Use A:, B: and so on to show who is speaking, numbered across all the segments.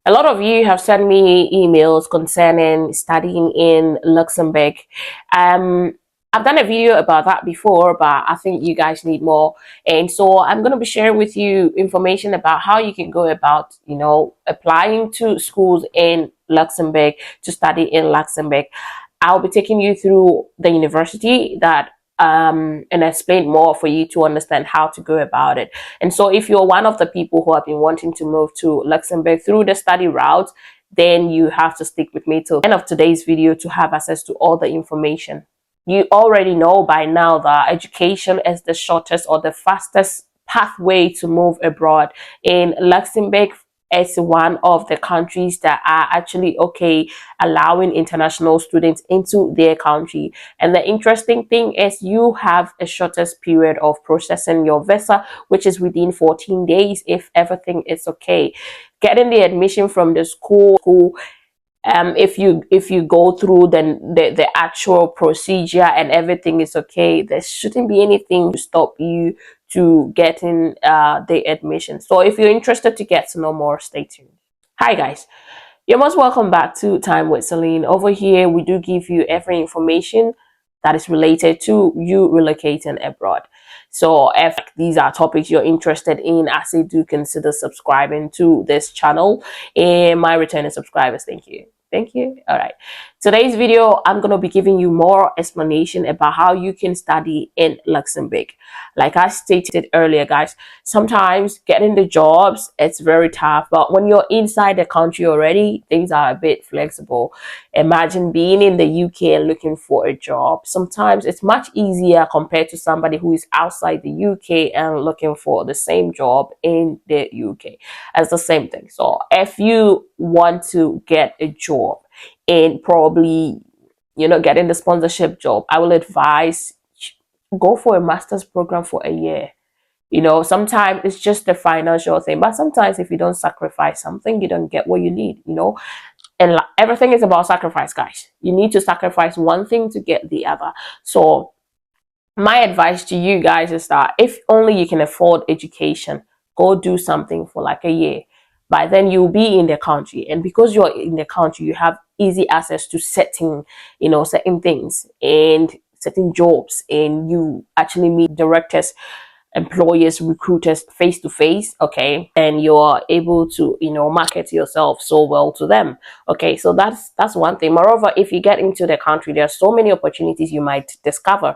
A: A lot of you have sent me emails concerning studying in Luxembourg. I've done a video about that before, but I think you guys need more. And so I'm going to be sharing with you information about how you can go about, applying to schools in Luxembourg to study in Luxembourg. I'll be taking you through the university that and explain more for you to understand how to go about it. And so if you're one of the people who have been wanting to move to Luxembourg through the study route, then you have to stick with me till the end of today's video to have access to all the information. You already know by now that education is the shortest or the fastest pathway to move abroad. In Luxembourg, it's one of the countries that are actually allowing international students into their country. And the interesting thing is you have a shortest period of processing your visa, which is within 14 days if everything is okay. Getting the admission from the school, if you go through the actual procedure and everything is okay, there shouldn't be anything to stop you to getting the admission. So if you're interested to get to know more, stay tuned. Hi guys, you're most welcome back to Time with Celline. Over here we do give you every information that is related to you relocating abroad. So if these are topics you're interested in, I say do consider subscribing to this channel. And my returning subscribers, thank you. All right, today's video I'm going to be giving you more explanation about how you can study in Luxembourg. Like I stated earlier, guys, sometimes getting the jobs, it's very tough, but when you're inside the country already, things are a bit flexible. Imagine being in the UK and looking for a job. Sometimes it's much easier compared to somebody who is outside the UK and looking for the same job in the UK. It's the same thing. So if you want to get a job and probably getting the sponsorship job, I will advise go for a master's program for a year. Sometimes it's just the financial thing, but sometimes if you don't sacrifice something, you don't get what you need. And everything is about sacrifice, guys. You need to sacrifice one thing to get the other. So my advice to you guys is that if only you can afford education, go do something for like a year. By then you'll be in the country, and because you're in the country, you have easy access to certain things and certain jobs, and you actually meet directors, employers, recruiters face to face, okay, and you're able to market yourself so well to them. Okay, so that's one thing. Moreover, if you get into the country, there are so many opportunities you might discover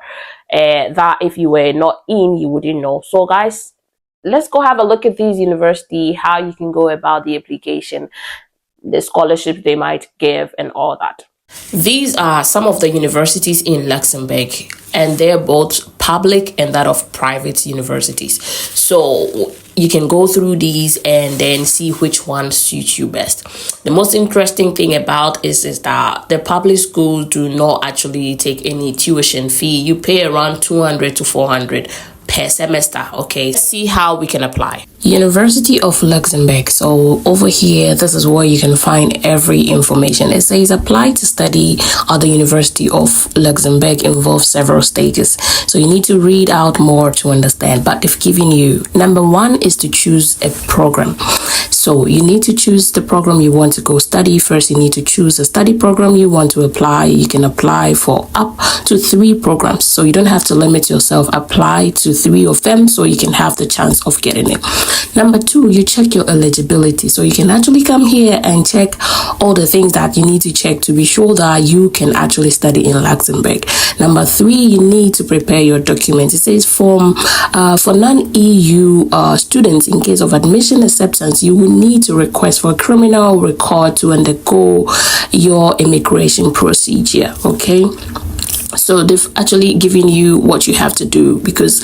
A: that if you were not in, you wouldn't know. So guys, let's go have a look at these university, how you can go about the application, the scholarships they might give, and all that. These are some of the universities in Luxembourg, and they're both public and that of private universities. So you can go through these and then see which one suits you best. The most interesting thing about is that the public schools do not actually take any tuition fee. You pay around 200 to 400 per semester. Okay, let's see how we can apply. University of Luxembourg. So over here, this is where you can find every information. It says apply to study at the University of Luxembourg involves several stages. So you need to read out more to understand, but they've given you, number one is to choose a program. So you need to choose the program you want to go study. First, you need to choose a study program you want to apply. You can apply for up to 3 programs. So you don't have to limit yourself. Apply to 3 of them so you can have the chance of getting it. Number 2, you check your eligibility. So you can actually come here and check all the things that you need to check to be sure that you can actually study in Luxembourg. Number 3, you need to prepare your documents. It says for non-EU students, in case of admission acceptance, you will need to request for a criminal record to undergo your immigration procedure. Okay, so they've actually given you what you have to do because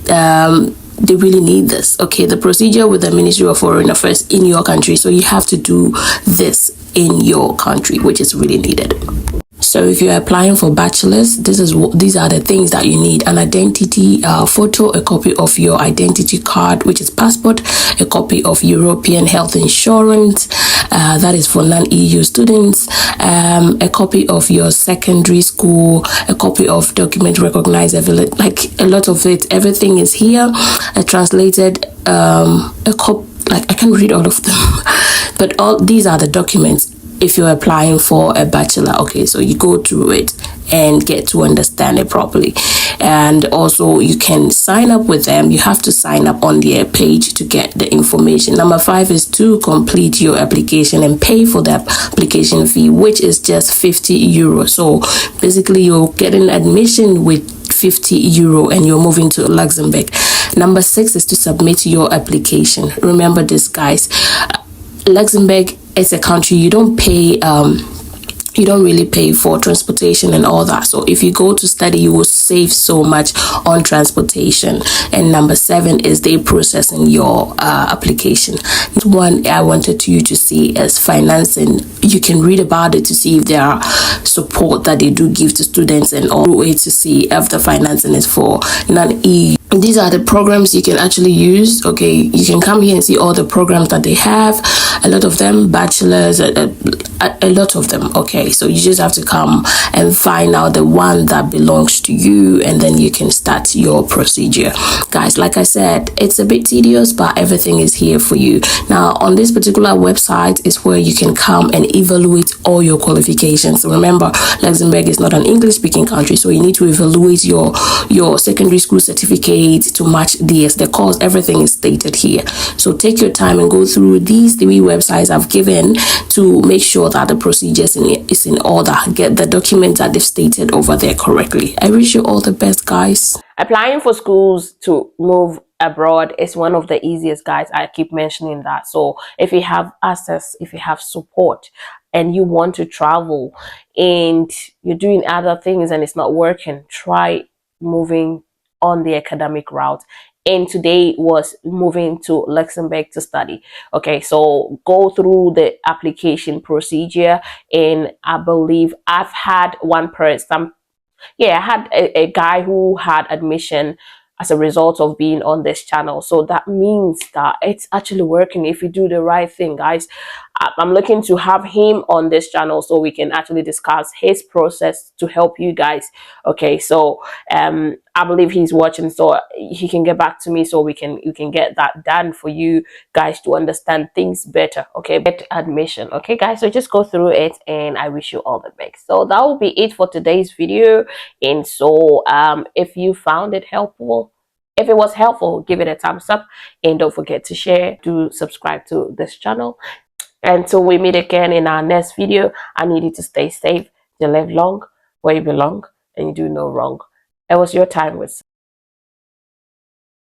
A: they really need this. Okay, the procedure with the Ministry of Foreign Affairs in your country, so you have to do this in your country, which is really needed. So if you're applying for bachelor's, these are the things that you need: an identity photo, a copy of your identity card, which is passport, a copy of European health insurance, that is for non-EU students, a copy of your secondary school, a copy of document recognized, like a lot of it, everything is here. I translated a copy. Like I can't read all of them.
B: But all these are the documents if you're applying for a bachelor. Okay, so you go through it and get to understand it properly. And also you can sign up with them. You have to sign up on their page to get the information. Number 5 is to complete your application and pay for the application fee, which is just 50 euro. So basically you're getting admission with 50 euro and you're moving to Luxembourg. Number 6 is to submit your application. Remember this, guys. Luxembourg is a country you don't pay you don't really pay for transportation and all that. So if you go to study, you will save so much on transportation. And number 7 is they processing your application. One I wanted you to see is financing. You can read about it to see if there are support that they do give to students, and all the way to see if the financing is for non-EU. These are the programs you can actually use. Okay, you can come here and see all the programs that they have. A lot of them, bachelors, a lot of them. Okay, so you just have to come and find out the one that belongs to you, and then you can start your procedure. Guys, like I said, it's a bit tedious, but everything is here for you. Now, on this particular website is where you can come and evaluate all your qualifications. Remember, Luxembourg is not an English-speaking country, so you need to evaluate your secondary school certificate to match the course. Everything is stated here. So take your time and go through these 3 websites I've given to make sure that the procedure is in order. Get the documents that they've stated over there correctly. I wish you all the best, guys.
A: Applying for schools to move abroad is one of the easiest, guys. I keep mentioning that. So if you have access, if you have support, and you want to travel and you're doing other things and it's not working, try moving on the academic route. And today was moving to Luxembourg to study. Okay, so go through the application procedure, and I believe I've had one person, I had a guy who had admission as a result of being on this channel. So that means that it's actually working if you do the right thing, guys. I'm looking to have him on this channel so we can actually discuss his process to help you guys. Okay, so I believe he's watching, so he can get back to me so we can get that done for you guys to understand things better. Okay, get admission. Okay, guys, so just go through it, and I wish you all the best. So that will be it for today's video. And so if you found it helpful, if it was helpful, give it a thumbs up, and don't forget to share. Do subscribe to this channel. Until we meet again in our next video, I need you to stay safe, to live long where you belong, and you do no wrong. It was your time with